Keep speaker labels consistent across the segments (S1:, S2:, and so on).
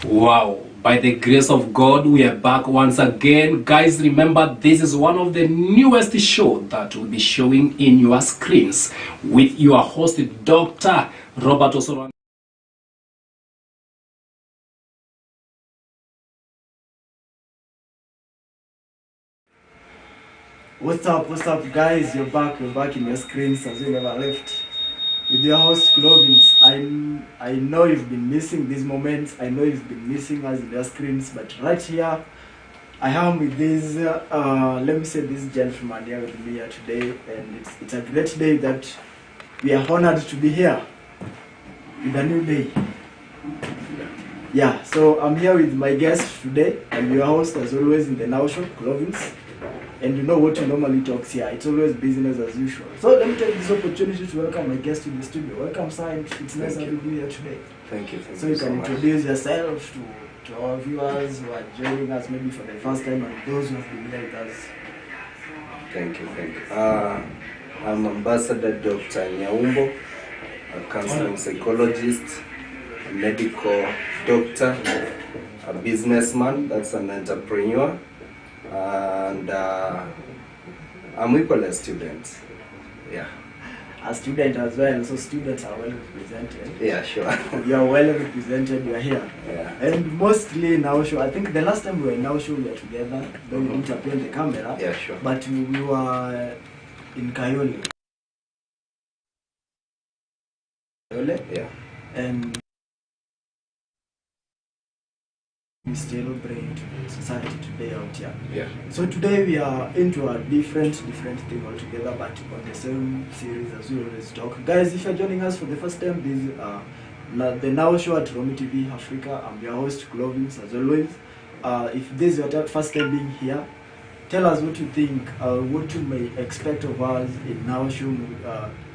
S1: Wow, by the grace of God, we are back once again. Guys, remember, this is one of the newest show that will be showing in your screens with your host, Dr. Robert.
S2: What's up, guys? We're back in your screens as we never left. With your host, Clovins. I know you've been missing these moments. I know you've been missing us in your screens, but right here, I am with this, this gentleman here with me here today, and it's a great day that we are honored to be here with a new day. Yeah, so I'm here with my guest today. I'm your host, as always, in the Now Show, Clovins. And you know what we normally talks here. It's always business as usual. So let me take this opportunity to welcome my guest to the studio. Welcome, sir. It's nice having you here today.
S3: Thank you.
S2: So you can introduce yourself to our viewers who are joining us maybe for the first time and those who have been here with us.
S3: Thank you. I'm Ambassador Dr. Nyaumbo, a counseling psychologist, a medical doctor, a businessman, that's an entrepreneur, and I'm equally a student. Yeah.
S2: A student as well, so students are well represented.
S3: Yeah, sure.
S2: You are well represented, you are here.
S3: Yeah.
S2: And mostly Now Show, I think the last time we were in Now Show, we were together, though we didn't appear on the camera.
S3: Yeah, sure.
S2: But we were in Kayole.
S3: Yeah.
S2: And we still bring to the society today out here.
S3: Yeah.
S2: So today we are into a different thing altogether, but on the same series as we always talk. Guys, if you're joining us for the first time, this is the Now Show at Romy TV Africa. I'm your host, Clovins, as always. If this is your first time being here, tell us what you think, what you may expect of us in Now Show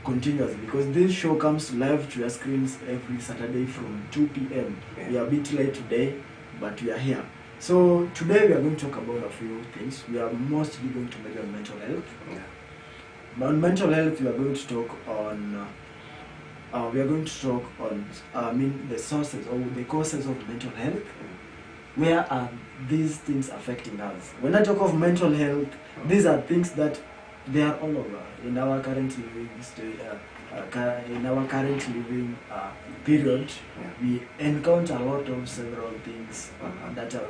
S2: continuously, because this show comes live to your screens every Saturday from 2 p.m.
S3: Yeah.
S2: We are a bit late today, but we are here. So today we are going to talk about a few things. We are mostly going to measure mental health.
S3: Yeah.
S2: On mental health, we are going to talk on the sources or the causes of mental health. Where are these things affecting us? When I talk of mental health, these are things that they are all over in our current living period.
S3: Yeah.
S2: We encounter a lot of several things that are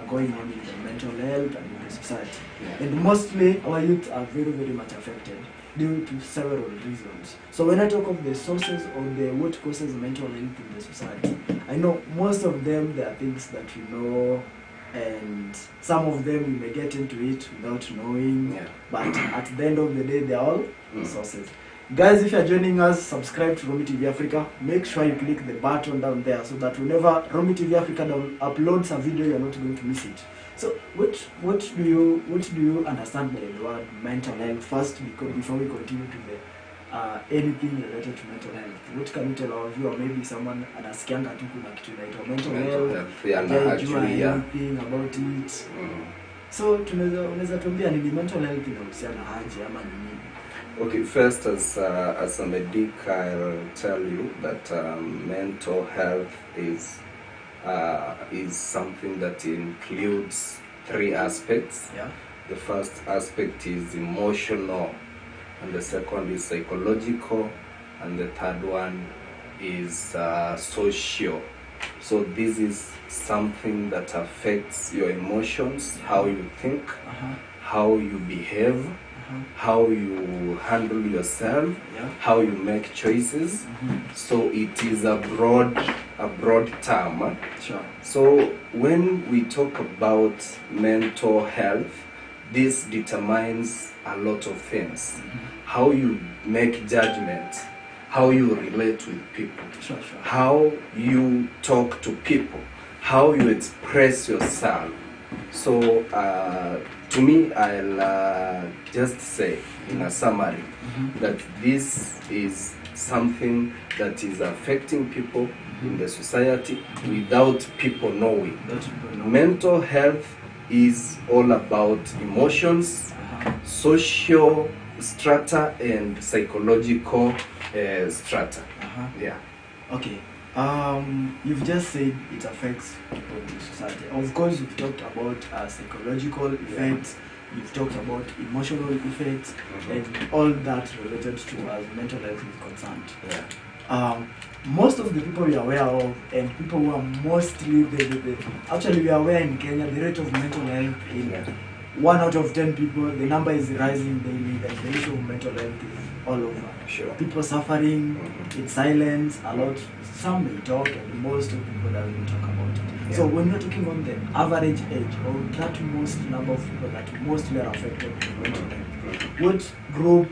S2: going on in the mental health and in the society.
S3: Yeah.
S2: And mostly our youth are very, very much affected due to several reasons. So when I talk of the sources or the what causes mental health in the society, I know most of them, there are things that we know, and some of them we may get into it without knowing.
S3: Yeah.
S2: But at the end of the day, they're all sources. Guys, if you're joining us, subscribe to Romy TV Africa. Make sure you click the button down there so that whenever Romy TV Africa uploads a video, you're not going to miss it. So, what do you understand by the word mental health first? Because before we continue to the anything related to mental health, what can you tell our viewer? Maybe someone anasikianga tu kuna kitu inaitwa mental health.
S3: Yeah.
S2: Anything about it. So unaweza tuambia ni mental health inahusiana aje ama ni nini?
S3: Okay, first as a medic, I'll tell you that mental health is something that includes three aspects.
S2: Yeah.
S3: The first aspect is emotional, and the second is psychological, and the third one is social. So this is something that affects your emotions, how you think, how you behave, how you handle yourself,
S2: Yeah.
S3: how you make choices. So it is a broad term.
S2: Sure.
S3: So when we talk about mental health, this determines a lot of things. How you make judgment, how you relate with people,
S2: Sure.
S3: how you talk to people, how you express yourself. So to me, I'll just say in a summary that this is something that is affecting people in the society without people knowing. Mental health is all about emotions, social strata, and psychological strata.
S2: Uh-huh.
S3: Yeah.
S2: Okay. You've just said it affects people in society. Of course, you've talked about psychological effects, you've talked about emotional effects, and all that related to as mental health is concerned.
S3: Yeah.
S2: Most of the people we are aware of, and people who are mostly actually we are aware in Kenya, the rate of mental health in 1 out of 10 people, the number is rising daily, and the issue of mental health is all over.
S3: Sure.
S2: People suffering in silence a lot. Some may talk, and most of people doesn't talk about it.
S3: Yeah.
S2: So when you're talking on the average age, or that most number of people that mostly are affected with mental health, what group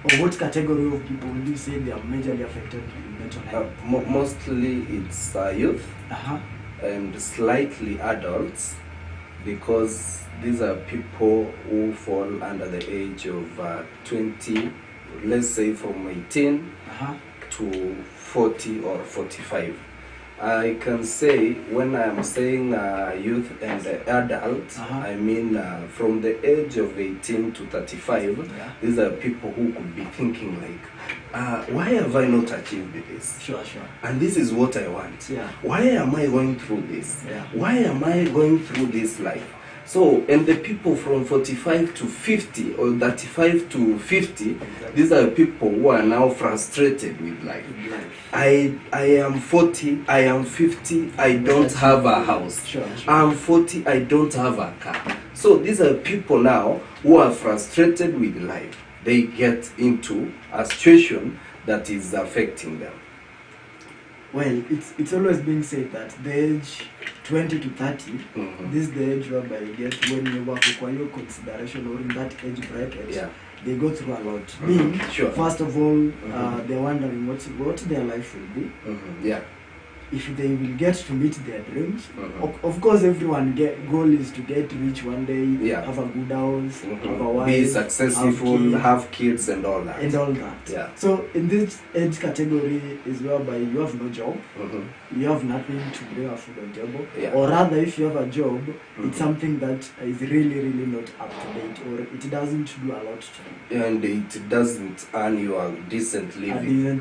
S2: or what category of people would you say they are majorly affected with mental health?
S3: Mostly it's youth and slightly adults, because these are people who fall under the age of 20, let's say from 18 to 40 or 45. I can say, when I'm saying youth and adults, I mean from the age of 18 to 35, these are people who could be thinking like, why have I not achieved this?
S2: Sure.
S3: And this is what I want.
S2: Yeah.
S3: Why am I going through this?
S2: Yeah.
S3: Why am I going through this life? So, and the people from 45 to 50 or 35 to 50, these are people who are now frustrated with life. I am 40, I am 50, I don't have a house.
S2: Sure.
S3: I'm 40, I don't have a car. So these are people now who are frustrated with life. They get into a situation that is affecting them.
S2: Well, it's always being said that the age 20 to 30, this is the age whereby you get when you work for your consideration, or in that age bracket, they go through a lot. Being, first of all, they're wondering what their life will be. If they will get to meet their dreams. Of course, everyone goal is to get rich one day, have a good house, have a wife,
S3: be successful, have kids and all that.
S2: So in this age category is whereby you have no job, you have nothing to bring a food on table, or rather, if you have a job, it's something that is really not up to date, or it doesn't do a lot to you,
S3: and it doesn't earn you a decent living.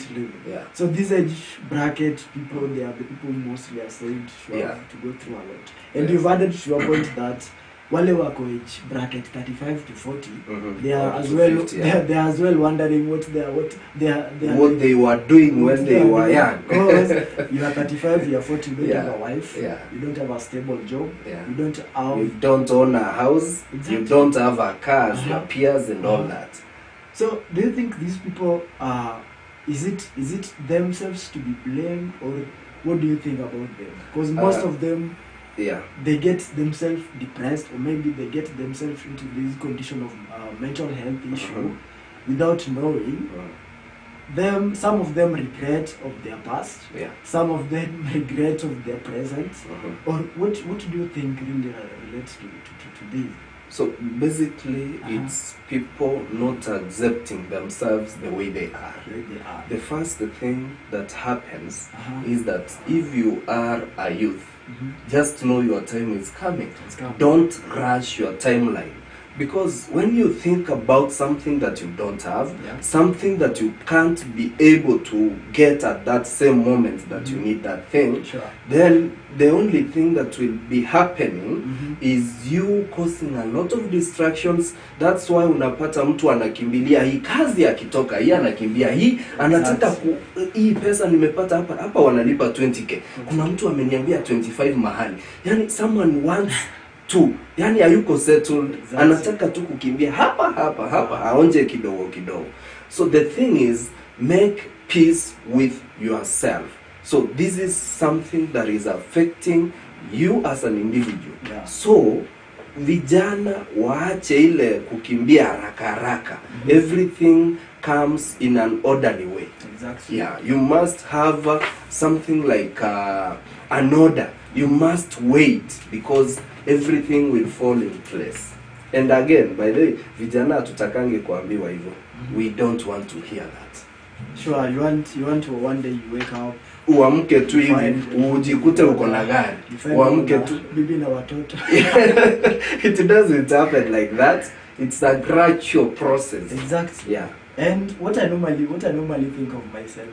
S2: So this age bracket people, they are the people mostly are said to go through a lot. And you've added to your point that wale wako age bracket 35 to 40, they are as well 50, they are as well wondering what they were
S3: doing when they were young.
S2: Because you are 35, you are 40, you don't have a wife, you don't have a stable job, you don't
S3: own a house, you don't have a car as your peers and all that.
S2: So do you think these people are, is it themselves to be blamed, or what do you think about them? Because most of them, they get themselves depressed, or maybe they get themselves into this condition of mental health issue without knowing. Some of them regret of their past, some of them regret of their present. Or what do you think really relates to this?
S3: So basically, it's people not accepting themselves the way they are. The first thing that happens is that if you are a youth, just know your time is coming. Don't rush your timeline. Because when you think about something that you don't have, something that you can't be able to get at that same moment that you need that thing, then the only thing that will be happening is you causing a lot of distractions. That's why unapata mtu anakimbilia hii kazi akitoka, hii anakimbia hii, anataka hii pesa nimepata hapa wanalipa 20k. Kuna mtu ameniambia 25 mahali. Yani someone wants to, yani hayuko settled, anataka tu kukimbia hapa aonje kidogo. So the thing is, make peace with yourself. So this is something that is affecting you as an individual. So vijana waache ile kukimbia haraka. Everything comes in an orderly way. You must have something like an order. You must wait, because everything will fall in place. And again, by the way, vijana tutakange kuambiwa hivyo. We don't want to hear that.
S2: Sure, you want to one day you wake up,
S3: uamke tu hivi ujikute uko na gari, uamke tu
S2: bibi na watoto.
S3: It doesn't happen like that. It's a gradual process.
S2: And what I normally think of myself,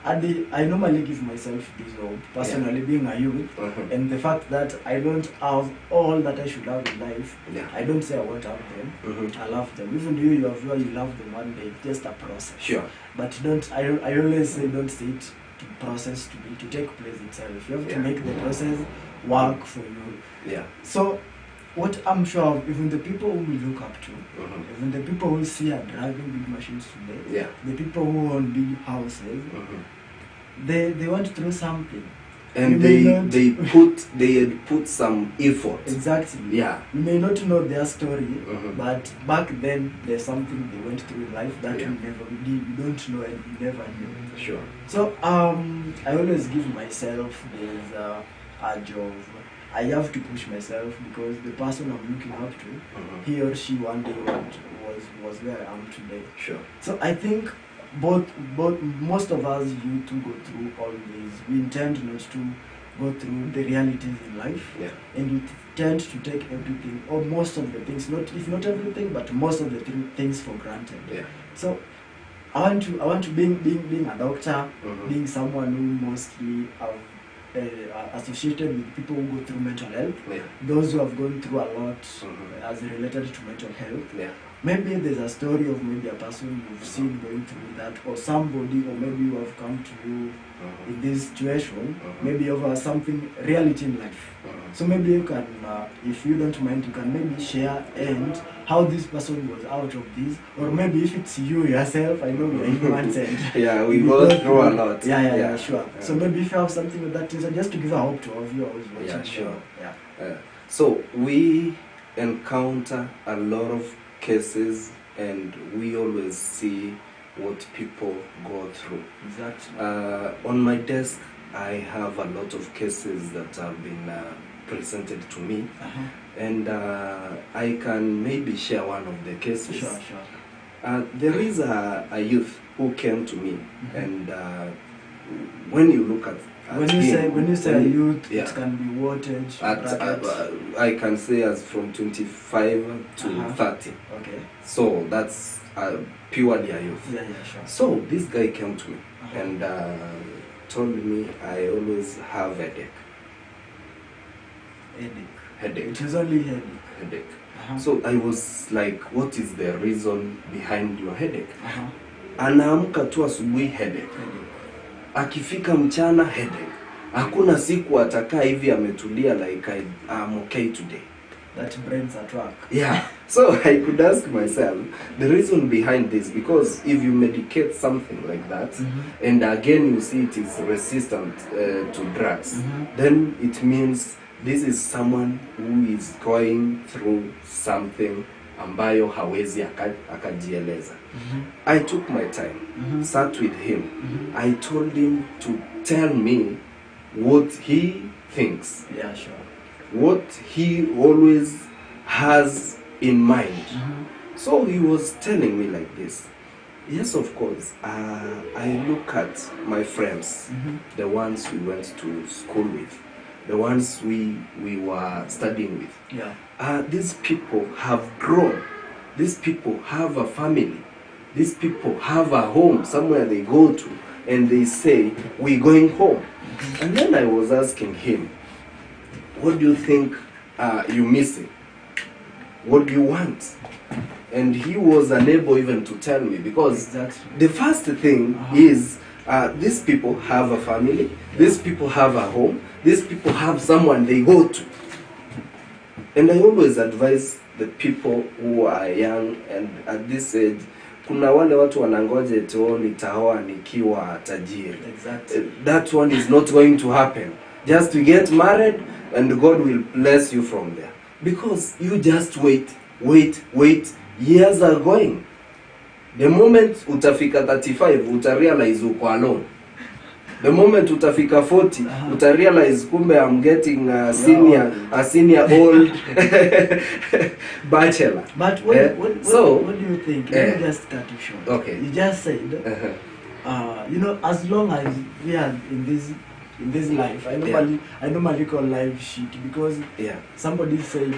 S2: I normally give myself this hope, personally being a youth, and the fact that I don't have all that I should have in life. I don't say I won't have them. I love them. Even you have you love them one day. It's just a process.
S3: Sure.
S2: But I always say don't say it to process to take place itself. You have to make the process work for you.
S3: Yeah.
S2: So what I'm sure of, even the people who we look up to, even the people who see are driving big machines today, the people who own big houses, they went through something.
S3: And they put some effort.
S2: Exactly.
S3: Yeah.
S2: You may not know their story, but back then there's something they went through in life that we don't know and we never knew.
S3: Sure.
S2: So I always give myself this urge of I have to push myself because the person I'm looking up to, he or she one day was where I am today.
S3: Sure.
S2: So I think both most of us you to go through all this. We intend not to go through the realities in life, and we tend to take everything or most of the things, if not everything, but most of the things for granted.
S3: Yeah.
S2: So I want to being a doctor, being someone who mostly have associated with people who go through mental health, those who have gone through a lot as related to mental health. Maybe there's a story of maybe a person you've seen going through that, or somebody, or maybe you have come to you in this situation, maybe over something reality in life. So maybe you can, if you don't mind, you can maybe share and how this person was out of this, or maybe if it's you yourself, I know you're humans and
S3: we go through a lot.
S2: Yeah, sure. So maybe if you have something with that, just to give a hope to all of you always watching.
S3: Yeah, sure. So we encounter a lot of cases, and we always see what people go through.
S2: Exactly.
S3: On my desk, I have a lot of cases that have been presented to me, and I can maybe share one of the cases.
S2: Sure.
S3: There is a youth who came to me, and when you look at
S2: when you say a youth, it can be what age?
S3: I can say as from 25 to 30.
S2: Okay.
S3: So that's purely a youth.
S2: Yeah, sure.
S3: So this guy came to me and told me I always have headache. Headache.
S2: It is only headache.
S3: So I was like, what is the reason behind your headache? Anaamka tu asubuhi headache. Akifika mchana headache. Hakuna siku atakaa hivi ametulia like I'm okay today.
S2: That brain's at work.
S3: Yeah. So I could ask myself the reason behind this, because if you medicate something like that, and again you see it is resistant to drugs, then it means this is someone who is going through something ambayo hawezi akajieleza. I took my time, sat with him. I told him to tell me what he thinks.
S2: Yeah, sure.
S3: What he always has in mind. So he was telling me like this. Yes, of course. I look at my friends, the ones we went to school with, the ones we were studying with.
S2: Yeah.
S3: These people have grown. These people have a family. These people have a home somewhere they go to, and they say, we're going home. And then I was asking him, what do you think you're missing? What do you want? And he was unable even to tell me, because the first thing is these people have a family, these people have a home, these people have someone they go to. And I always advise the people who are young and at this age, kuna wale watu wanangoje tu nitaoa nikiwa tajiri. That one is not going to happen. Just to get married and God will bless you from there. Because you just wait. Years are going. The moment utafika 35, utarealize uko alone. The moment utafika 40, utarealize kumbe I'm getting a senior old bachelor.
S2: But what do you think? Let me just cut you short.
S3: Okay.
S2: You just said, you know, as long as we are in this life, I normally call life shit, because somebody said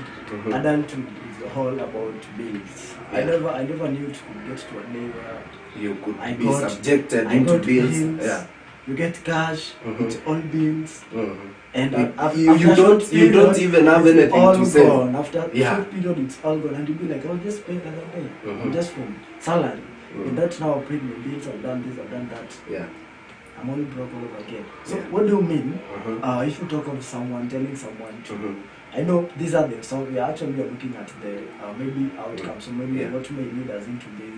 S2: adulthood is all about bills. I never knew it could get to a day where
S3: you could be subjected into bills.
S2: you get cash, it's all bills, and
S3: You
S2: after
S3: don't
S2: short
S3: you don't
S2: period,
S3: even have
S2: it's
S3: anything
S2: all
S3: to say.
S2: gone. After
S3: Yeah.
S2: short period, it's all gone, and you'll be like, "I'll just pay another day, just from salary." And that's now I've paid my bills, I've done this, I've done that.
S3: Yeah.
S2: I'm only broke all over again. So
S3: Yeah.
S2: what do you mean? If you talk of someone, telling someone to, I know these are the, so we are actually looking at the maybe outcomes, so maybe what may lead us into the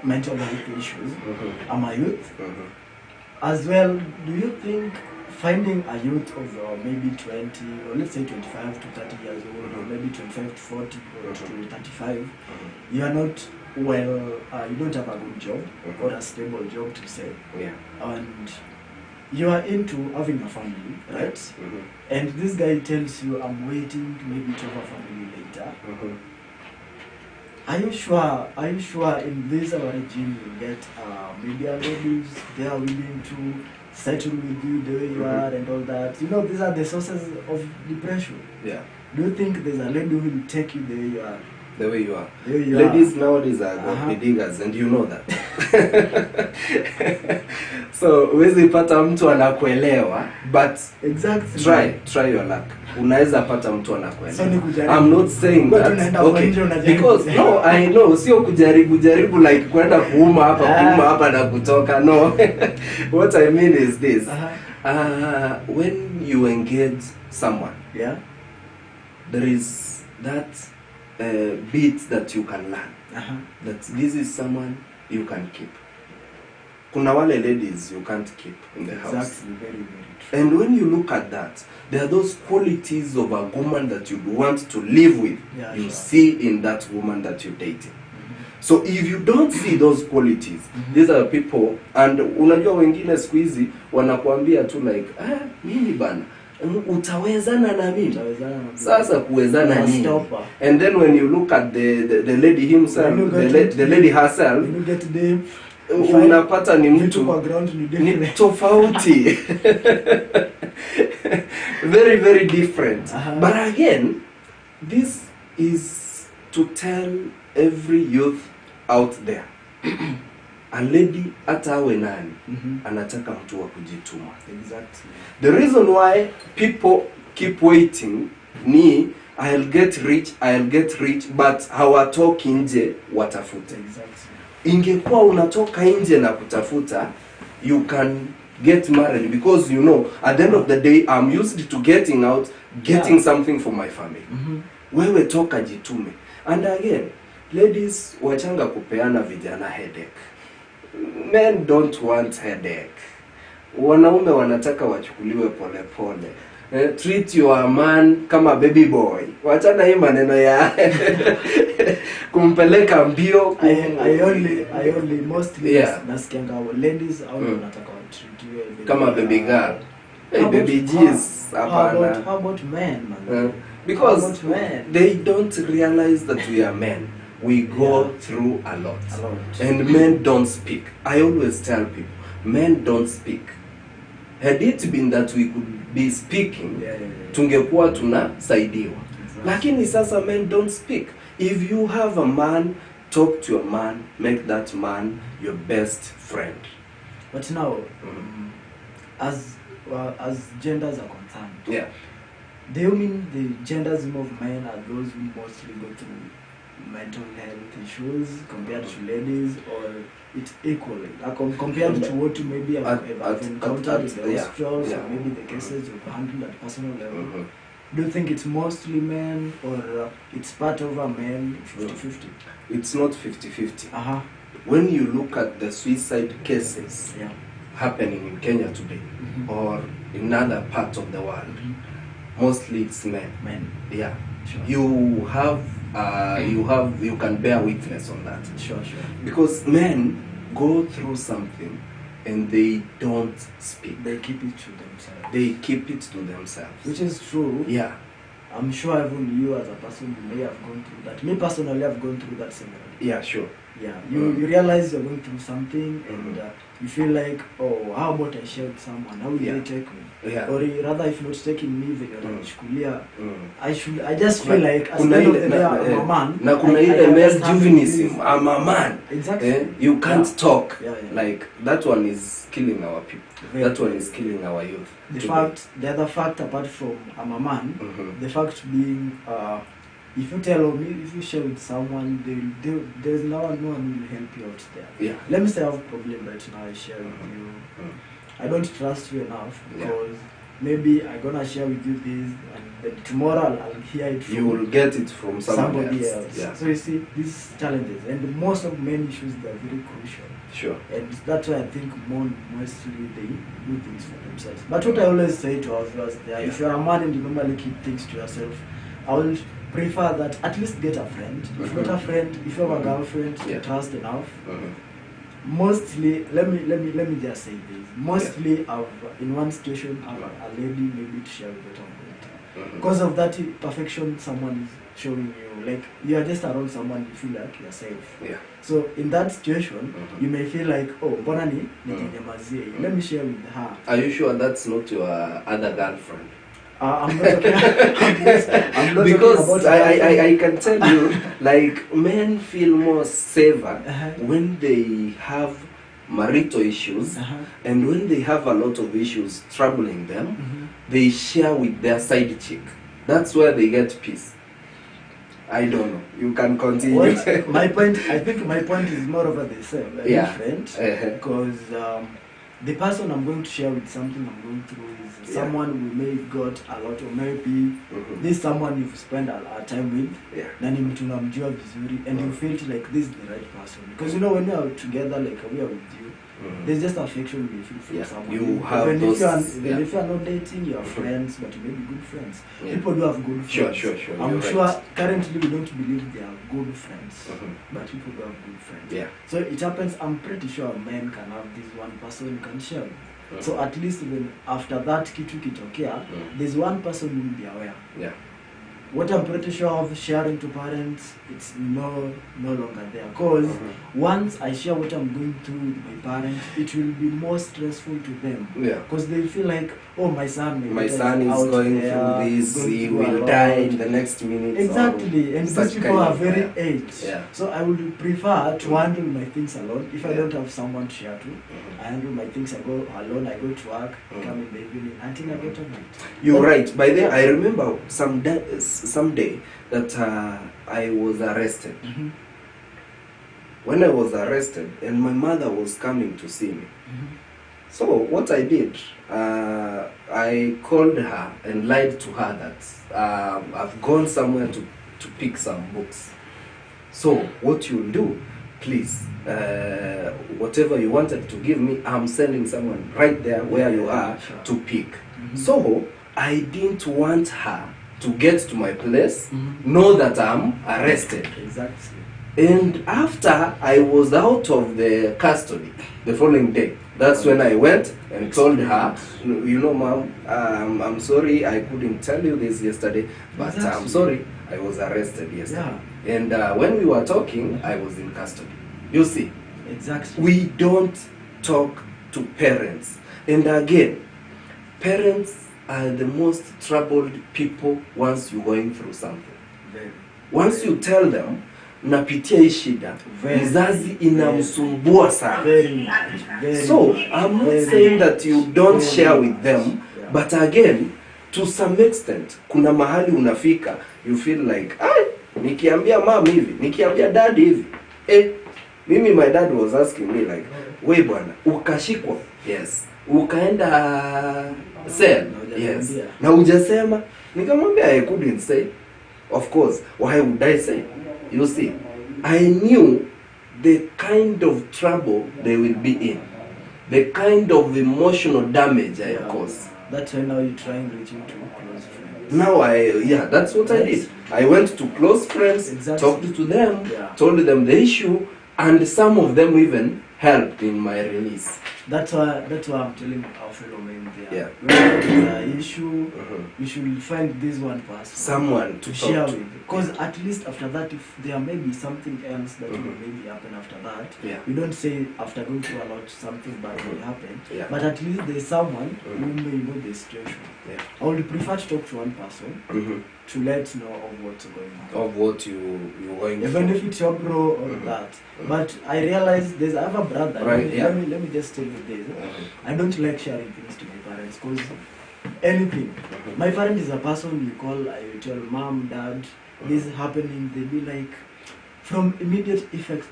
S2: mental health issues. I'm a youth. As well, do you think finding a youth of maybe 20, or let's say 25 to 30 years old, or maybe 25 to 40, or to 35, you are not well, you don't have a good job, or a stable job to say, and you are into having a family, right? And this guy tells you, I'm waiting maybe to have a family later. Are you sure in this our regime you get maybe a ladies, they are willing to settle with you the way you are and all that? You know, these are the sources of depression.
S3: Yeah.
S2: Do you think there's a lady who will take you the way you are?
S3: The way you are.
S2: The way you
S3: Ladies
S2: are.
S3: nowadays are gold diggers, and you know that. So huwezi pata mtu anakuelewa, but
S2: exactly.
S3: Try your luck. Unaweza pata mtu anakuelewa.
S2: So ni kujaribu.
S3: I'm not saying
S2: But
S3: that.
S2: unaenda
S3: Okay.
S2: nje unajaribu.
S3: Because no, I know sio kujaribu like kwenda kuuma hapa na kutoka. No. What I mean is this. When you engage someone, there is that bit that you can learn. That this is someone you can keep. Kuna wale ladies you can't keep in the house.
S2: Exactly, very, very true.
S3: And when you look at that, there are those qualities of a woman that you want to live with. You see in that woman that you're dating. So if you don't see those qualities, these are people, and unajua wengine siku hizi wanakuambia tu like, mimi bana, utawezana na mimi. Sasa kuwezana nini? And then when you look at the lady himself, the lady herself,
S2: when you get them,
S3: unapata ni mtu ni tofauti. Very, very different. But again, this is to tell every youth out there. A lady hata awe nani anataka mtu wa kujituma.
S2: Exactly.
S3: The reason why people keep waiting ni I'll get rich, but hawatoki nje watafute.
S2: Exactly.
S3: Ingekuwa unatoka nje na kutafuta, you can get married, because you know at the end of the day I'm used to getting out, getting something for my family. Wewe toka jitume. And again, ladies wachanga kupeana vijana headache. Men don't want headache. Wanaume wanataka wachukuliwe pole pole. Treat your man kama baby boy. Wachana hii maneno ya kumpeleka mbio.
S2: I only mostly nasikianga ladies au wanataka treat you
S3: kama baby girl. Hey, baby Jesus.
S2: How about men, man?
S3: Because they don't realize that we are men. We go through a lot. And men don't speak. I always tell people, men don't speak. Had it been that we could be speaking, tungekuwa tunasaidiwa. Lakini sasa men don't speak. If you have a man, talk to your man, make that man your best friend.
S2: But now, as genders are concerned, do you mean the genders of men are those who mostly go through mental health issues compared to ladies, or it's equally compared to what you maybe have encountered in the hospitals, or maybe the cases you've handled at personal level? Do you think it's mostly men, or it's part of a men 50-50?
S3: It's not 50-50. When you look at the suicide cases happening in Kenya today, or in other parts of the world, mostly it's men. Yeah.
S2: Sure.
S3: You can bear witness on that.
S2: Sure.
S3: Because men go through something and they don't speak.
S2: They keep it to themselves. Which is true.
S3: Yeah.
S2: I'm sure even you as a person, you may have gone through that. Me personally, I've gone through that scenario.
S3: Yeah, sure.
S2: Yeah, you realize you're going through something, and you feel like, oh, how about I share with someone? How will they take me?
S3: Yeah.
S2: Or rather, if not taking me, then you're I just feel like as the end of the day, I'm a man.
S3: Na kuna
S2: I
S3: ile
S2: can
S3: male
S2: just have
S3: chauvinism.
S2: this-
S3: I'm a man.
S2: Exactly.
S3: You can't talk.
S2: Yeah.
S3: Like that one is killing our people.
S2: Very
S3: that one
S2: true.
S3: is killing our youth.
S2: The other fact apart from I'm a man, the fact being, if you tell me, if you share with someone, there's no one who will help you out there.
S3: Yeah.
S2: Let me say I have a problem right now. I share with you. I don't trust you enough because maybe I'm gonna share with you this, and then tomorrow I'll hear it from
S3: You will get it from
S2: somebody else.
S3: Yeah.
S2: So you see these challenges, and most of main issues, they're very crucial.
S3: Sure.
S2: And that's why I think mostly they do things for themselves. But what I always say to our viewers there, if you're a man and you normally keep things to yourself, I would prefer that at least get a friend. If you've got a friend, if you have a girlfriend you trust enough, mostly, let me just say this. Mostly, I've in one situation, I've a lady maybe to share with what I'm going through. Because of that perfection someone is showing you, like you are just around someone, you feel like you're safe.
S3: Yeah.
S2: So in that situation, you may feel like, oh, bonani, let me share with her.
S3: Are you sure that's not your other girlfriend?
S2: I'm not talking, I'm not
S3: Because
S2: talking about
S3: I can tell you, like, men feel more safer when they have marital issues, and when they have a lot of issues troubling them, they share with their side chick. That's where they get peace. I don't know. You can continue.
S2: My point, I think my point is more over the same, different, because the person I'm going to share with something I'm going through is someone who may have got a lot, or maybe this someone you've spent a time with, na ni mtu unamjua vizuri, and you felt like this is the right person. Because you know, when we are together, like we are with you, there's just affection we feel from someone.
S3: You have
S2: even
S3: those,
S2: if you are not dating, you are friends, but you may be good friends. People do have good friends.
S3: Sure.
S2: I'm sure currently we don't believe they are good friends, but people do have good friends.
S3: Yeah.
S2: So it happens. I'm pretty sure men can have this one person you can share with. So at least even after that kitu kitokea, there's one person who will be aware.
S3: Yeah.
S2: What I'm pretty sure of sharing to parents, it's no longer there. Because once I share what I'm going through with my parents, it will be more stressful to them.
S3: Yeah.
S2: Because they feel like, oh, my son is
S3: out going
S2: there,
S3: through this, he
S2: going through
S3: will
S2: a
S3: die
S2: lot.
S3: in the next minute.
S2: Exactly, and these people are very aged.
S3: Yeah.
S2: So I would prefer to handle my things alone. If I don't have someone to share to, I handle my things, I go alone, I go to work, come in the evening until I get to night.
S3: You're right. By then, I remember someday that I was arrested. When I was arrested, and my mother was coming to see me. So what I did, I called her and lied to her that I've gone somewhere to pick some books. So what you'll do, please, whatever you wanted to give me, I'm sending someone right there where you are to pick. So I didn't want her to get to my place, know that I'm arrested.
S2: Exactly.
S3: And after I was out of the custody the following day, that's when I went and told her, you know, ma'am, I'm sorry I couldn't tell you this yesterday, but I'm sorry, I was arrested yesterday. Yeah. And when we were talking, I was in custody. You see,
S2: exactly.
S3: We don't talk to parents. And again, parents are the most troubled people once you're going through something. Once you tell them, napitia hii shida, mzazi inamsumbua sana. So, I'm not saying that you don't share with them, but again, to some extent, kuna mahali unafika, you feel like, nikiambia mom hivi, nikiambia dad hivi. Mimi, my dad was asking me like, we bwana, ukashikwa? Yes. Ukaenda cell? Yes. Na hujasema? Nikamwambia I couldn't say. Of course, why would I say? You see, I knew the kind of trouble they will be in, the kind of emotional damage I caused.
S2: That's why now you're trying reaching to close friends.
S3: Now that's what I did. I went to close friends, talked to them, told them the issue, and some of them even helped in my release.
S2: That's why I'm telling our fellow men there.
S3: Yeah.
S2: When there is an issue, you should find this one person.
S3: Someone to
S2: share
S3: talk to.
S2: with. Because at least after that, if there may be something else that will maybe happen after that, we don't say after going through a lot something bad will happen.
S3: Yeah.
S2: But at least there's someone who may know the situation.
S3: Yeah.
S2: I would prefer to talk to one person to let know of what's going on.
S3: Of what you're going
S2: Even
S3: through.
S2: if it's your bro or that. But I realize I have a brother.
S3: Right,
S2: Let me just tell you this. I don't like sharing things to my parents because anything. My parent is a person you call, I will tell mom, dad, this is happening. They be like, from immediate effects,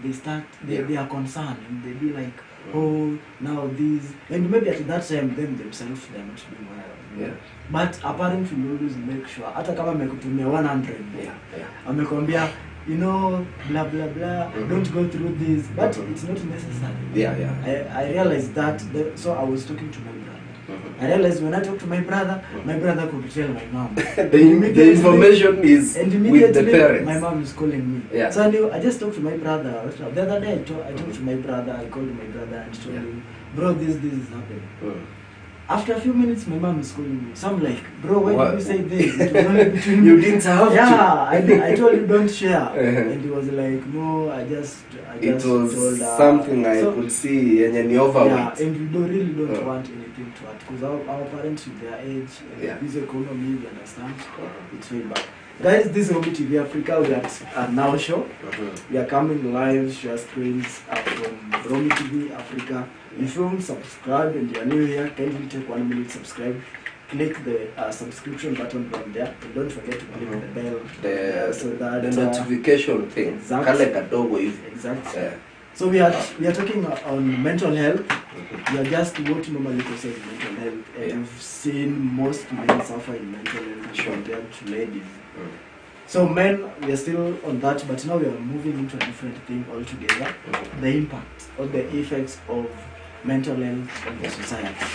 S2: they are concerned and they be like, oh, now this. And maybe at that time, them themselves, they are not doing well.
S3: Yeah.
S2: But a parent will always make sure, hata kama amekutumia 100, amekwambia, you know, blah blah blah, don't go through this, but it's not necessary. I realized that, so I was talking to my brother. I realized when I talk to my brother could tell my mom.
S3: the information is with the parents.
S2: My mom is calling me.
S3: Yeah.
S2: So I just talked to my brother. The other day I talked to my brother, I called my brother and told him, bro, this is happening. After a few minutes, my mom is calling me. So I'm like, bro, why did you say this? It was only between
S3: you didn't have to.
S2: I told you don't share. And he was like, no, I just
S3: it was
S2: told her.
S3: something I could see and you overweight.
S2: Yeah, and we really don't want anything to add. Because our parents with their age, this economy, we understand, it's way back. Guys, this is Romi TV Africa. We are at Now Show. We are coming live, share screens from Romi TV Africa. If you haven't subscribed and you are new here, kindly take 1 minute, subscribe. Click the subscription button down there. And don't forget to click the bell. So that
S3: the notification thing.
S2: Exactly. Exactly. So we are talking on mental health. We are just what normally considered mental health. And we've seen most men suffer in mental health compared to ladies. So men, we are still on that, but now we are moving into a different thing altogether. The impact or the effects of mental health on the society.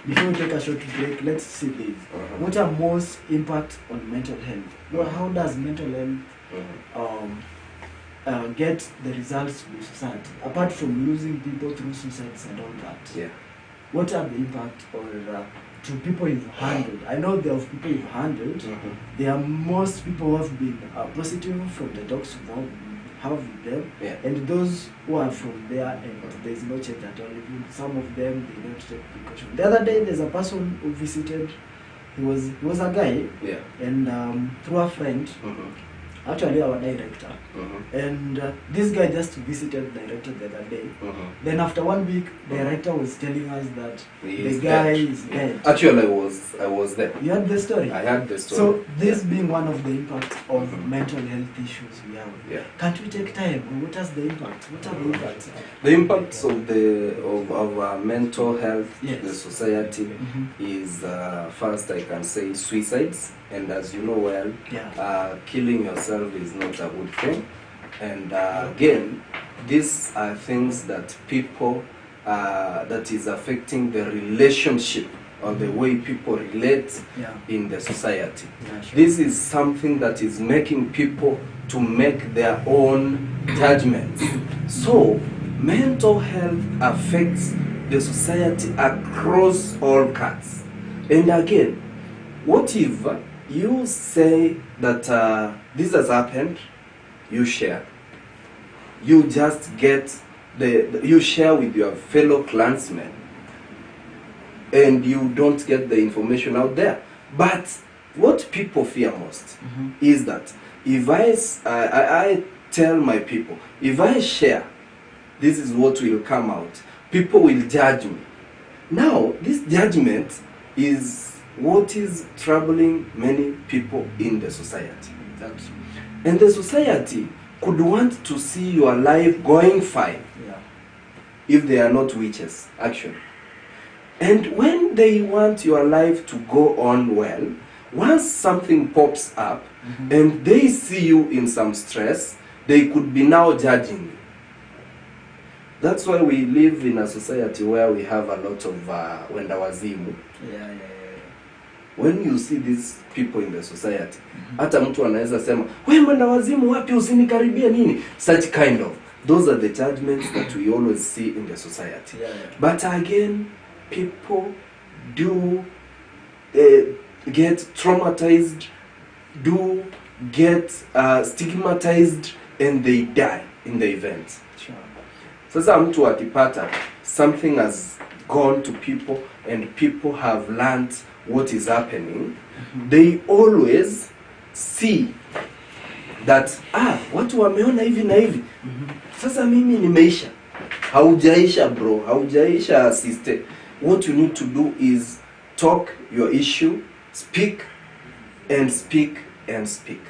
S2: Before we take a short break, let's see this. What are most impact on mental health? Well, how does mental health get the results to the society? Apart from losing people through suicides and all that, what are the impact or to people you've handled? I know there are people you've handled. There are most people who have been positive from the talks you have with them, and those who are from there and there's no change at all. Even some of them, they don't take precaution. The other day, there's a person who visited. He was a guy, and through a friend, actually our director, and this guy just visited the director the other day. Then after 1 week, the director was telling us that the guy is dead.
S3: Actually, I was there.
S2: You heard the story?
S3: I heard the story.
S2: So this being one of the impacts of mental health issues we have. Can't we take time? What is the impact? What are the impacts?
S3: The impacts of our mental health in the society is first I can say suicides. And as you know well, killing yourself is not a good thing. And again, these are things that people, that is affecting the relationship or the way people relate in the society. This is something that is making people to make their own judgments. So, mental health affects the society across all cuts. And again, what if you say that this has happened, you share. You just get you share with your fellow clansmen, and you don't get the information out there. But what people fear most is that if I tell my people, if I share, this is what will come out. People will judge me. Now, this judgment is what is troubling many people in the society. And the society could want to see your life going fine if they are not witches, actually. And when they want your life to go on well, once something pops up and they see you in some stress, they could be now judging you. That's why we live in a society where we have a lot of wendawazimu. When you see these people in the society, hata mtu anaweza sema, wewe mwenda wazimu wapi, usinikaribie nini? Such kind of. Those are the judgments that we always see in the society.
S2: Yeah.
S3: But again, people do get traumatized, do get stigmatized, and they die in the event.
S2: Sure.
S3: Sasa mtu akipata something has gone to people and people have learned what is happening, they always see that watu wameona hivi na hivi, sasa mimi nimeisha. Haujaisha bro, haujaisha sister. What you need to do is talk your issue, speak and speak and speak.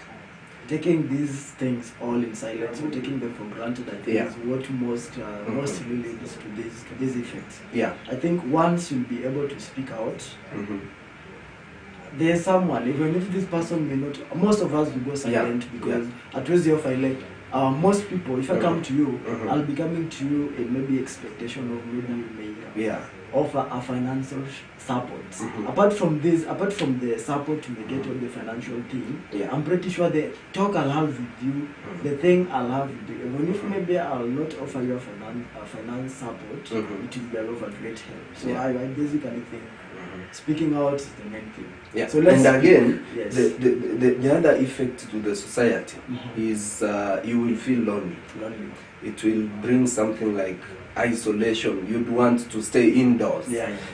S2: Taking these things all in silence, or taking them for granted, I think is what mostly leads to these effects.
S3: Yeah.
S2: I think once you'll be able to speak out, there's someone, even if this person may not, most of us will go silent because at least most people, if I come to you, I'll be coming to you in maybe expectation of maybe you may offer a financial support. Apart from the support you may get on the financial thing, I'm pretty sure the talk I'll have with you, the thing I'll have with you, even if maybe I'll not offer you a finance support, it will be a lot of great help. So I basically think speaking out is the main thing.
S3: Yeah.
S2: So
S3: and again, the other effect to the society is you will feel lonely. It will bring something like isolation. You'd want to stay indoors.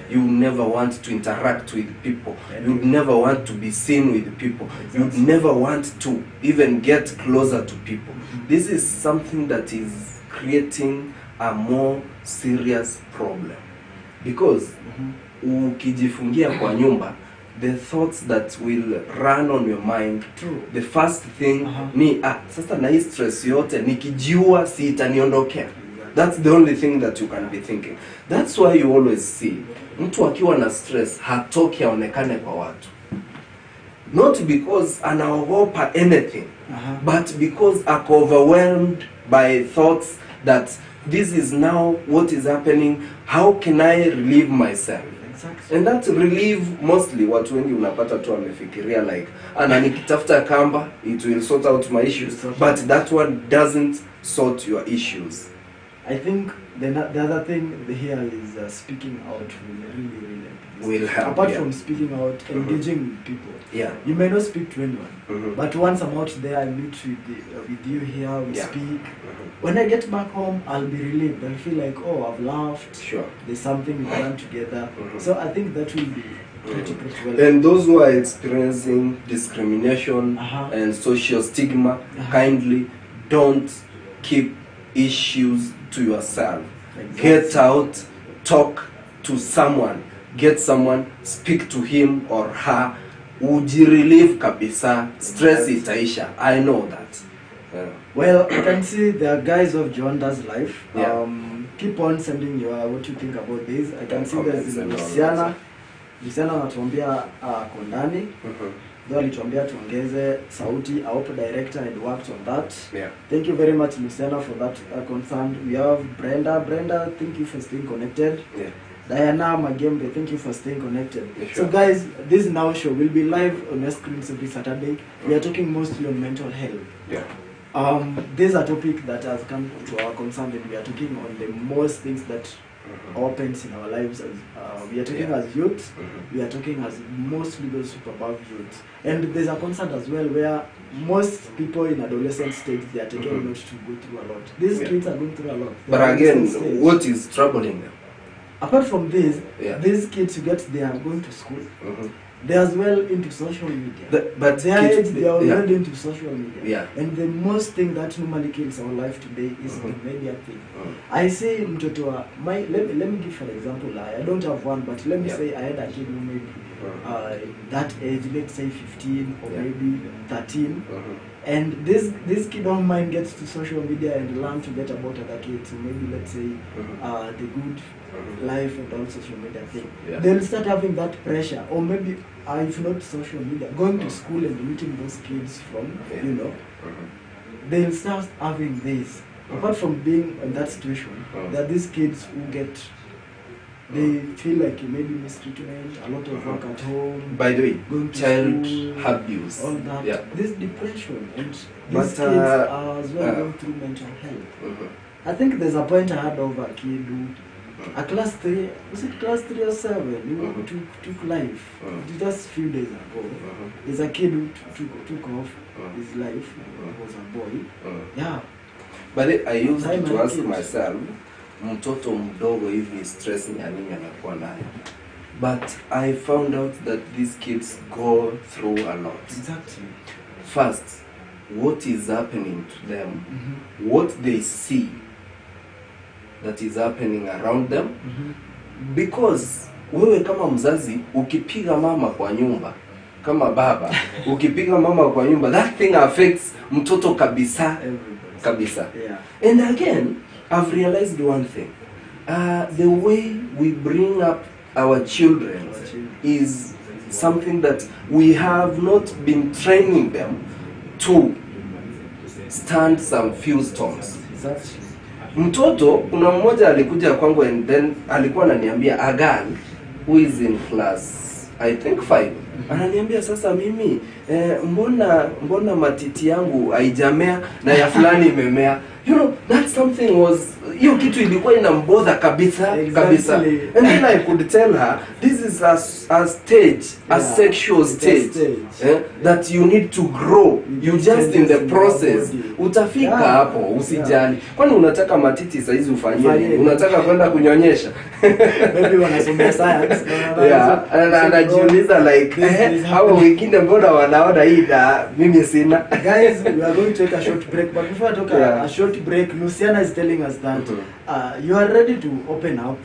S3: You never want to interact with people. You'd never want to be seen with people. You'd never want to even get closer to people. This is something that is creating a more serious problem, because ukijifungia kwa nyumba, the thoughts that will run on your mind, the first thing ni sasa na hii stress yote nikijiua si itaniondokea. That's the only thing that you can be thinking. That's why you always see mtu akiwa na stress hatoki aonekane kwa watu, not because anaogopa anything, but because ako overwhelmed by thoughts that this is now what is happening, how can I relieve myself? And that relief, mostly watu wengi unapata tu wamefikiria like nikitafuta kamba it will sort out my issues, but that one doesn't sort your issues.
S2: I think the other thing here is speaking out will help. Apart from speaking out, engaging with people. You may not speak to anyone, but once I'm out there, I meet with you here, we speak. When I get back home, I'll be relieved. I'll feel like, I've laughed. There's something we've done together. So I think that will be pretty well.
S3: And those who are experiencing discrimination and social stigma, kindly don't keep issues to yourself. Get out, talk to someone, get someone, speak to him or her. Ujirelieve kabisa, stress itaisha. I know that.
S2: Well, I can see the guys of Jonda's life. Keep on sending your what you think about this. I can see there's Luciana anatuambia kondani. Though alituambia tuongeze sauti. I hope director had worked on that. Thank you very much, Luciana, for that concern. We have Brenda, thank you for staying connected. Diana Magembe, thank you for staying connected. So guys, this Now Show will be live on our screens every Saturday. We are talking mostly on mental health. This is a topic that has come to our concern, and we are talking on the most things that happens in our lives. We are talking as youth, we are talking as mostly those super above youth. And there's a concern as well where most people in adolescent stage, they are taking not to go through a lot. These kids are going through a lot.
S3: But again, what is troubling them?
S2: Apart from this, these kids they are going to school. They are as well into social media.
S3: But
S2: they are already into social media.
S3: Yeah.
S2: And the most thing that normally kills our life today is the media thing. I say mtoto wa let me give an example. I don't have one, but let me say I had a kid who maybe that age, let's say 15 or maybe 13. And this kid of mine gets to social media and learn to get about other kids. So maybe let's say the good life and all social media thing. They'll start having that pressure, or maybe if not social media, going to school and meeting those kids from they'll start having this. Apart from being in that situation, there are these kids who they feel like maybe mistreatment, a lot of work at home.
S3: By the way,
S2: going to
S3: child
S2: school,
S3: abuse,
S2: all that. This depression, and these kids are as well going through mental health. I think there's a point I had over a kid who, a class 3, was it class 3 or 7, who took life. Just a few days ago. There's a kid who took off his life. He was a boy. Yeah.
S3: But I used to ask myself, mtoto mdogo hivi stress ni nini anakuwa nayo? But I found out that these kids go through a lot.
S2: Exactly.
S3: First, what is happening to them, what they see that is happening around them, because wewe kama mzazi ukipiga mama kwa nyumba, kama baba ukipiga mama kwa nyumba, that thing affects mtoto kabisa. Kabisa.
S2: Yeah.
S3: And again, I've realized one thing. The way we bring up our children is something that we have not been training them to stand some few storms.
S2: Exactly.
S3: Mtoto, kuna mmoja alikuja kwangu and then alikuwa ananiambia a girl who is in class I think 5. Ananiambia sasa mimi mbona matiti yangu haijamea na ya fulani imemea. You know, that something was, hiyo kitu ilikuwa inambother kabisa.
S2: Exactly.
S3: Kabisa. And then I could tell her, this is a stage, a sexual stage, that you need to grow. You just in the process. Utafika hapo, usijali. Kwani unataka matiti saizi ufanyie nini? Unataka kwenda kunyonyesha?
S2: Maybe wanasomea science.
S3: Yeah, anajiuliza like, hawa wengine mbona wanaona hii na mimi sina.
S2: Guys, we are going to take a short break, but before I take a short break, Luciana is telling us that you are ready to open up,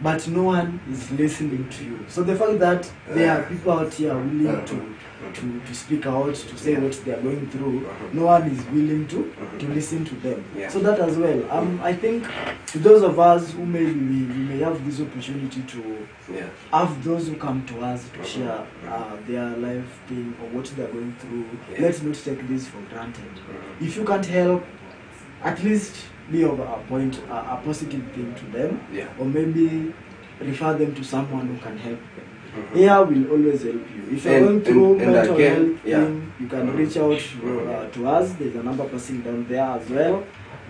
S2: but no one is listening to you. So the fact that there are people out here willing to speak out, to say what they are going through, no one is willing to listen to them. So that as well, I think to those of us who maybe we may have this opportunity to have those who come to us to share their life thing or what they are going through, let's not take this for granted. If you can't help, at least be of a point, a positive thing to them, or maybe refer them to someone who can help them. Here will always help you. If you're going through mental health thing, you can reach out to us. There's a number passing down there as well.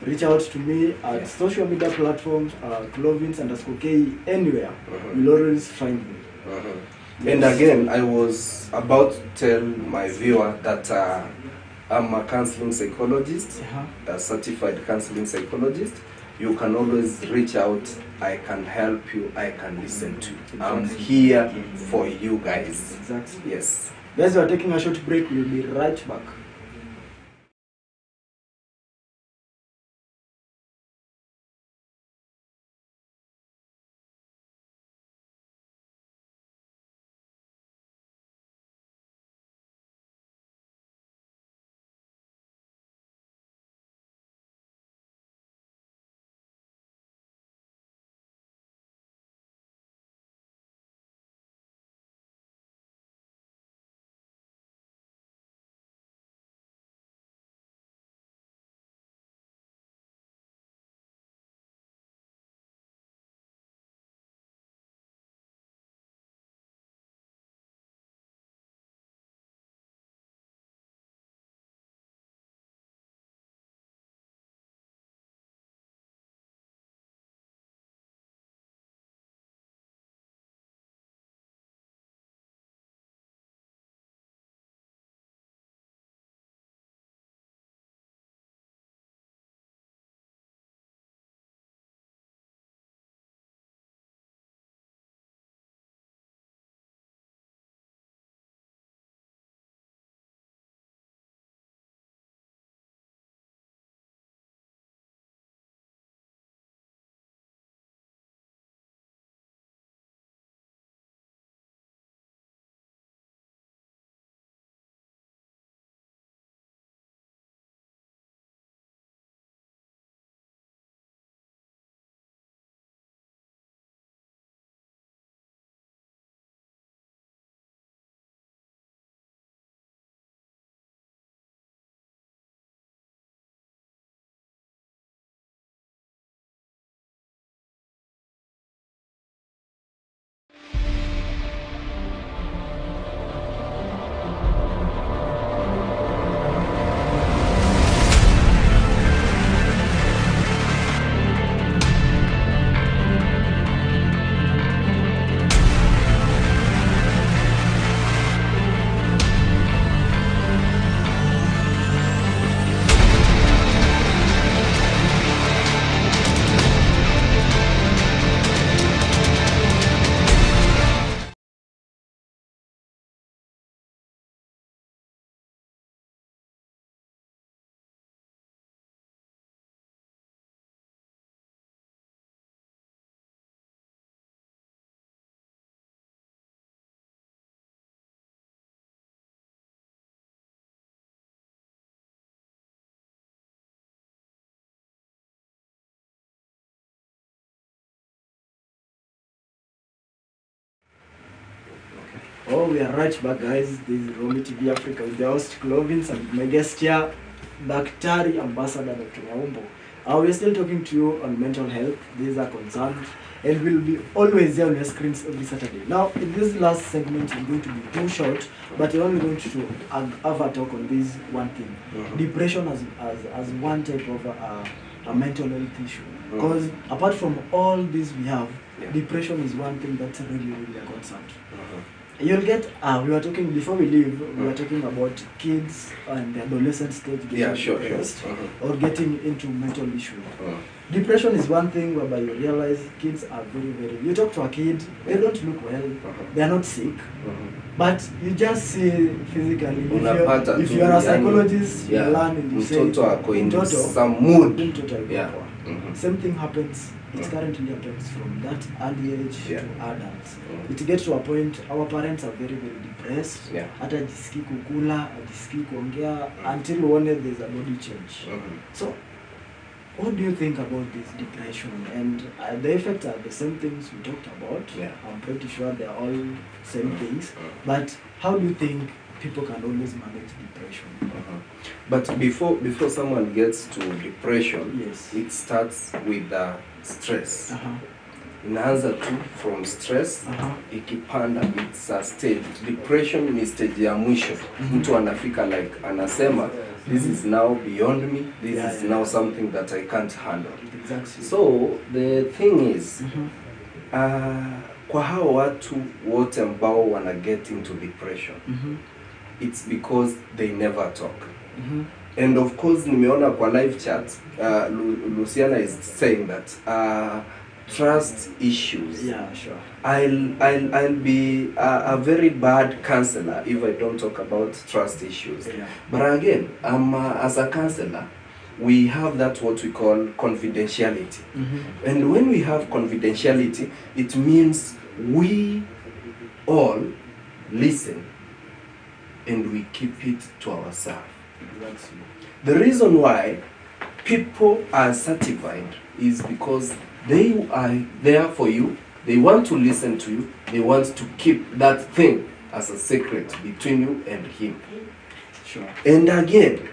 S2: Reach out to me at social media platforms, Clovins_K, anywhere. You'll always find me.
S3: And again, I was about to tell my viewer that I'm a counseling psychologist, a certified counseling psychologist. You can always reach out. I can help you. I can listen to you. I'm here for you guys.
S2: Exactly.
S3: Yes.
S2: Guys, we are taking a short break. We'll be right back. Oh, we are right back, guys. This is Romy TV Africa with the host Clovins and my guest here, Daktari Ambassador Dr. Maumbo. We're still talking to you on mental health. These are concerns, and we'll be always there on your screens every Saturday. Now, in this last segment, it's going to be too short, but we're only going to have a talk on this one thing: depression as one type of a mental health issue. Because apart from all this we have, depression is one thing that's really a concern. You'll get, we were talking, before we leave, we were talking about kids and the adolescent stage getting depressed or getting into mental issues. Depression is one thing whereby you realize kids are very, you talk to a kid, they don't look well, they are not sick, but you just see physically, if you are a psychologist, you learn and you say,
S3: some mood.
S2: Same thing happens. It currently happens from that early age to adults. It gets to a point, our parents are very depressed. Hata jisikii kukula, jisikii kuongea, until one day there's a body change. So, what do you think about this depression? And the effects are the same things we talked about. I'm pretty sure they're all same things. But how do you think people can always manage depression?
S3: But before someone gets to depression, it starts with stress. Inaanza tu from stress, ikipanda, it's a stage. Depression ni stage ya mwisho. Mtu anafika like anasema, this is now beyond me, this is now something that I can't handle. So the thing is, kwa hao watu wote ambao wana get into depression, it's because they never talk. And of course, nimeona kwa live chat, Luciana is saying that trust issues. I'll be a very bad counselor if I don't talk about trust issues. But again, as a counselor, we have that what we call confidentiality. And when we have confidentiality, it means we all listen and we keep it to ourselves. The reason why people are certified is because they are there for you, they want to listen to you, they want to keep that thing as a secret between you and him. And again,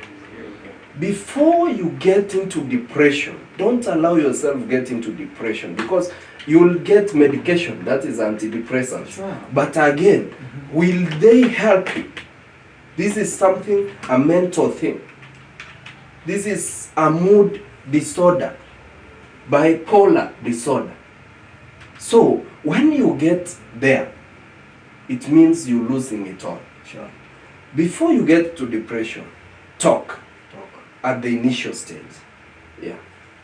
S3: before you get into depression, don't allow yourself get into depression, because you will get medication, that is antidepressants. But again, will they help you? This is something, a mental thing. This is a mood disorder, bipolar disorder. So when you get there, it means you're losing it all. Before you get to depression, talk at the initial stage.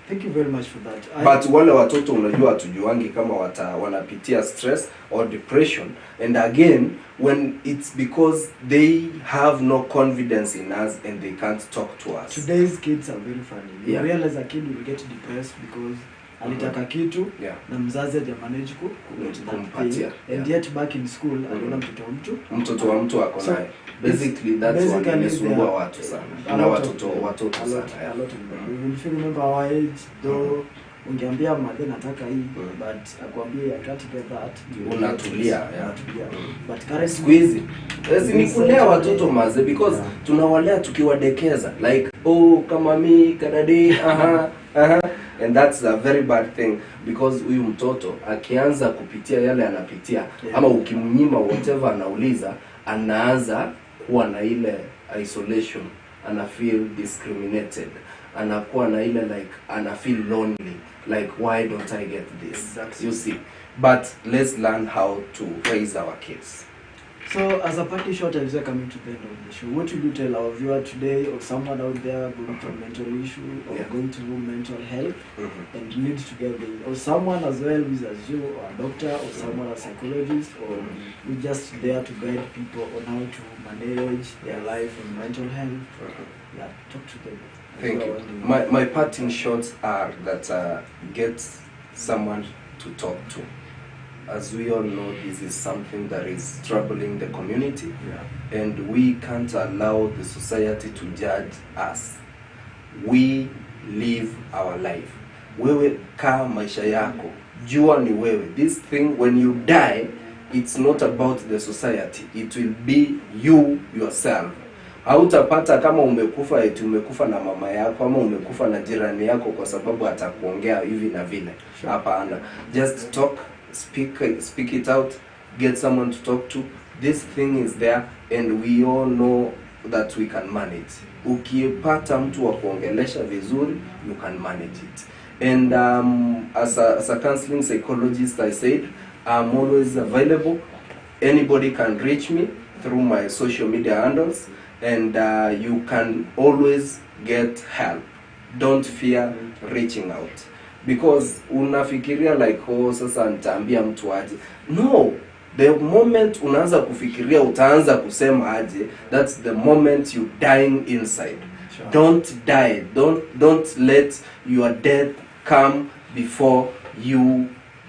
S2: Thank you very much for that.
S3: But wale watoto unajua hatujuangi kama wanapitia stress or depression, and again, when it's because they have no confidence in us and they can't talk to us.
S2: Today's kids are very funny. You realize a kid will get depressed because alitaka kitu na mzazi hajamanage kumpatia, and yet back in school aliona mtoto wa mtu ako naye. Basically that's what imesumbua watu sana na watoto sana. If you remember our age, though ungeambia mother nataka hii, but akwambia I can't get that,
S3: unatulia.
S2: But currently
S3: squeeze ni kulea watoto maze, because tunawalea tukiwadekeza like kama mimi kadadi and that's a very bad thing, because huyu mtoto akianza kupitia yale anapitia ama ukimnyima whatever anauliza, anaanza kuwa na ile isolation, ana feel discriminated, anakuwa na ile like ana feel lonely, like why don't I get this? You see. But let's learn how to raise our kids.
S2: So as a party short, as we're coming to the end of the show, what would you tell our viewer today, or someone out there going through a mental issue or going through mental health and need to get the, or someone as well who is as you, or a doctor, or someone a psychologist, or who's just there to guide people on how to manage their life and mental health? Talk to them.
S3: Thank you. My parting shots are that get someone to talk to. As we all know, this is something that is troubling the community, and we can't allow the society to judge us. We live our life. Wewe kaa maisha yako. Jua ni wewe. This thing, when you die, it's not about the society, it will be you yourself. Hautapata kama umekufa eti umekufa na mama yako ama umekufa na jirani yako kwa sababu atakuongea hivi na vile. Hapana. Just talk, speak it out, get someone to talk to. This thing is there and we all know that we can manage. Ukipata mtu wa kuongelesha vizuri, you can manage it. And as a counseling psychologist, I said I'm always available. Anybody can reach me through my social media handles, and you can always get help. Don't fear reaching out, because unafikiria like, oh, sasa nitaambia mtu aje. No, the moment unaanza kufikiria utaanza kusema aje, that's the moment you dying inside. Sure. Don't die. Don't let your death come before you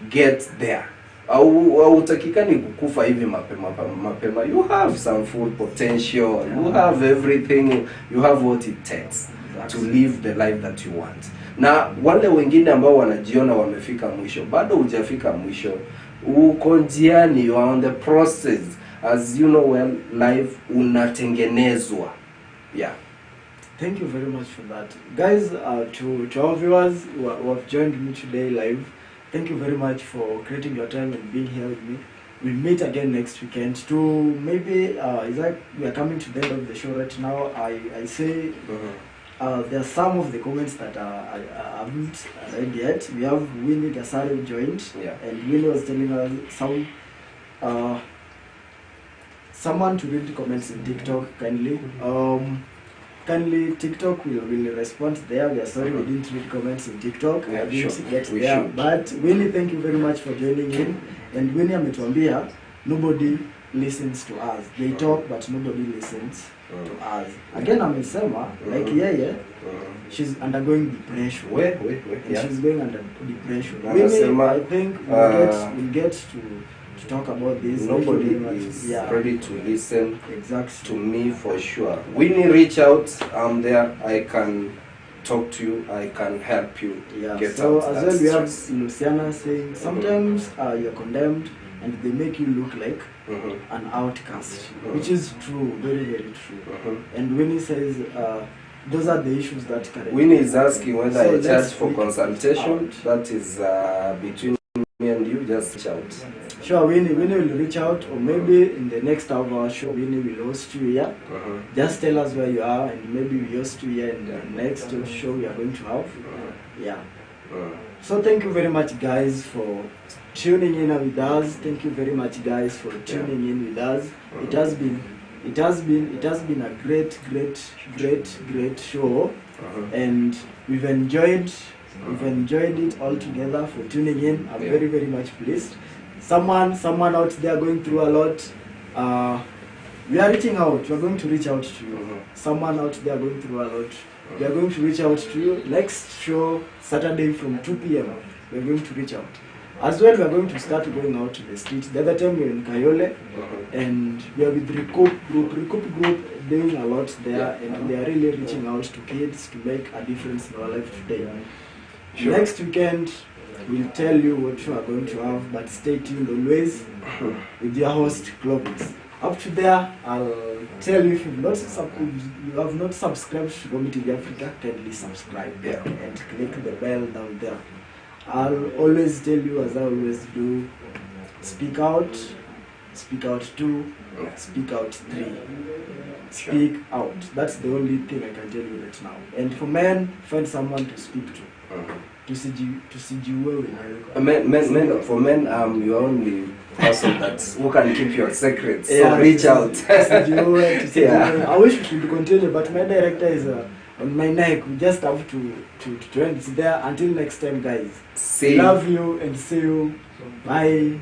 S3: get there. Au utakikani kukufa hivi mapema. You have some full potential. You have everything. You have what it takes to live the life that you want. Na wale wengine ambao wanajiona wamefika mwisho, bado hujafika mwisho. Uko njiani, you are on the process. As you know well, life unatengenezwa. Yeah.
S2: Thank you very much for that. Guys, to our viewers who have joined me today live, thank you very much for creating your time and being here with me. We'll meet again next weekend to maybe, is that we are coming to the end of the show right now. I say there are some of the comments that I haven't read yet. We have Winnie Gasari who joined, and Winnie was telling us someone to read the comments in TikTok kindly. Kindly, TikTok will respond there. We are sorry we didn't read comments in TikTok.
S3: Yeah,
S2: I didn't
S3: sure.
S2: get
S3: We
S2: there.
S3: should.
S2: But Winnie, thank you very much for joining in. And Winnie ametuambia, nobody listens to us. They talk, but nobody listens to us. Again, amesema, like yeye, she's undergoing depression.
S3: Wait.
S2: And she's going under depression.
S3: Anasema,
S2: Winnie, I think we'll get to talk about this.
S3: Nobody
S2: Thank you very much.
S3: is
S2: Yeah.
S3: ready to listen
S2: Exactly.
S3: to me for sure. When you reach out, I'm there. I can talk to you. I can help you get
S2: so
S3: out.
S2: as well we have Luciana saying sometimes you're condemned and they make you look like an outcast, which is true, very very true. And Winnie says those are the issues that currently.
S3: Winnie is asking whether
S2: So
S3: I charge
S2: let's
S3: for
S2: speak
S3: consultation.
S2: out.
S3: That is between me and you. Just reach out.
S2: Sure, Winnie will reach out, or maybe in the next hour of our show, Winnie will host you here. Just tell us where you are, and maybe we host you here in the next show we are going to have. Yeah. So thank you very much, guys, for tuning in with us. Thank you very much, guys, for tuning in with us. It has been a great show, and we've enjoyed it all together. For tuning in, I'm very very much pleased. Someone out there going through a lot. We are reaching out. We are going to reach out to you. Someone out there going through a lot. We are going to reach out to you. Next show, Saturday from 2 p.m. We are going to reach out. As well, we are going to start going out to the streets. The other time we were in Kayole, and we are with Recoup Group doing a lot there, and they are really reaching out to kids to make a difference in our life today. Next weekend, we'll tell you what you are going to have, but stay tuned always with your host, Clovis. Up to there, I'll tell you if you have not subscribed to Romi TV Africa, kindly subscribe and click the bell down there. I'll always tell you, as I always do, speak out 2, speak out 3. Speak out. That's the only thing I can tell you right now. And for men, find someone to speak to. Tusijiue
S3: Men, for men, you're only person who can keep your secrets. So reach out.
S2: Tusijiue. I wish we could continue, but my director is on my neck. We just have to end it there. Until next time, guys.
S3: See you.
S2: Love you and see you. Bye.